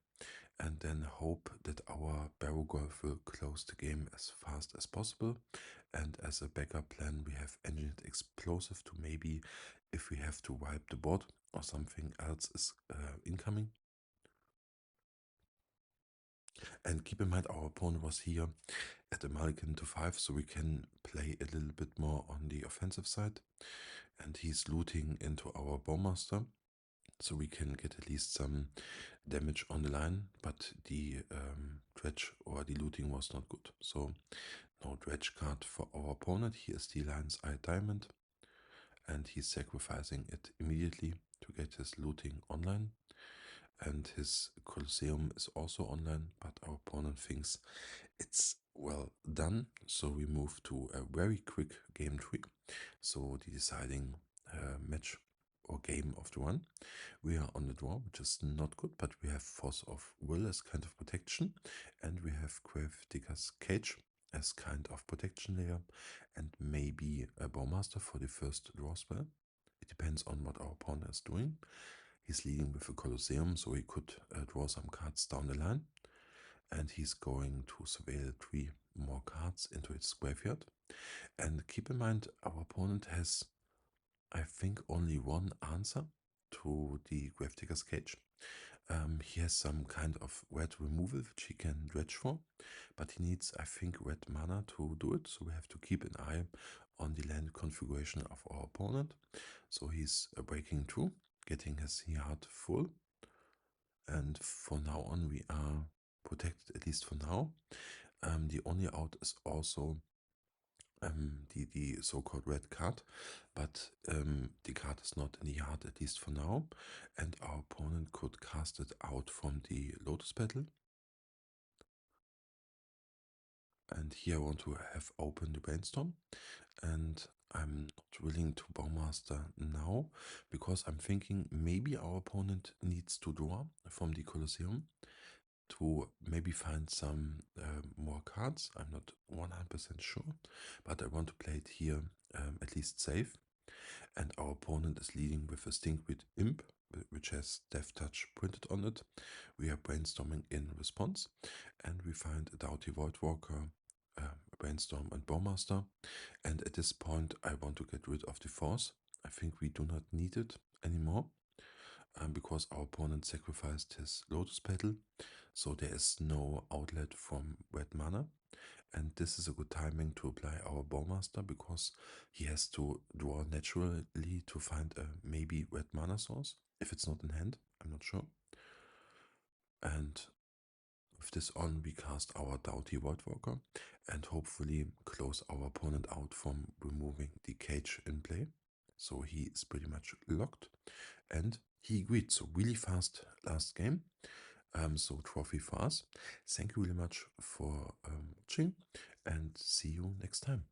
S1: and then hope that our barrel golf will close the game as fast as possible. And as a backup plan, we have engineered explosive to maybe, if we have to wipe the board or something else is incoming. And keep in mind our opponent was here at a mulligan to 5, so we can play a little bit more on the offensive side. And he's looting into our Bowmaster, so we can get at least some damage on the line, but the dredge or the looting was not good. So no dredge card for our opponent. Here's the Lion's Eye Diamond, and he's sacrificing it immediately to get his looting online. And his Colosseum is also online, but our opponent thinks it's well done. So we move to a very quick game tree. So the deciding match or game of the run. We are on the draw, which is not good, but we have Force of Will as kind of protection, and we have Grave Digger's Cage as kind of protection layer, and maybe a Bowmaster for the first draw spell. It depends on what our opponent is doing. He's leading with a Colosseum, so he could draw some cards down the line, and he's going to surveil 3 more cards into its graveyard. And keep in mind, our opponent has, I think, only one answer to the Gravedigger's Cage. He has some kind of red removal which he can dredge for, but he needs, I think, red mana to do it, so we have to keep an eye on the land configuration of our opponent. So he's breaking through, getting his yard full, and for now on we are protected, at least for now. The only out is also the so-called red card, but the card is not in the yard, at least for now, and our opponent could cast it out from the Lotus Petal. And here I want to have open the Brainstorm, and I'm not willing to Bowmaster now because I'm thinking maybe our opponent needs to draw from the Colosseum to maybe find some more cards. I'm not 100% sure, but I want to play it here at least safe. And our opponent is leading with a Stinkweed Imp, which has Death Touch printed on it. We are brainstorming in response, and we find a Doughty Voidwalker, Brainstorm, and Bowmaster. And at this point, I want to get rid of the Force. I think we do not need it anymore. Because our opponent sacrificed his Lotus Petal, so there is no outlet from red mana. And this is a good timing to apply our Bowmaster because he has to draw naturally to find a maybe red mana source. If it's not in hand, I'm not sure. And with this on, we cast our Doughty Voidwalker and hopefully close our opponent out from removing the cage in play. So he is pretty much locked. And he agreed. So really fast last game. So trophy for us. Thank you really much for watching and see you next time.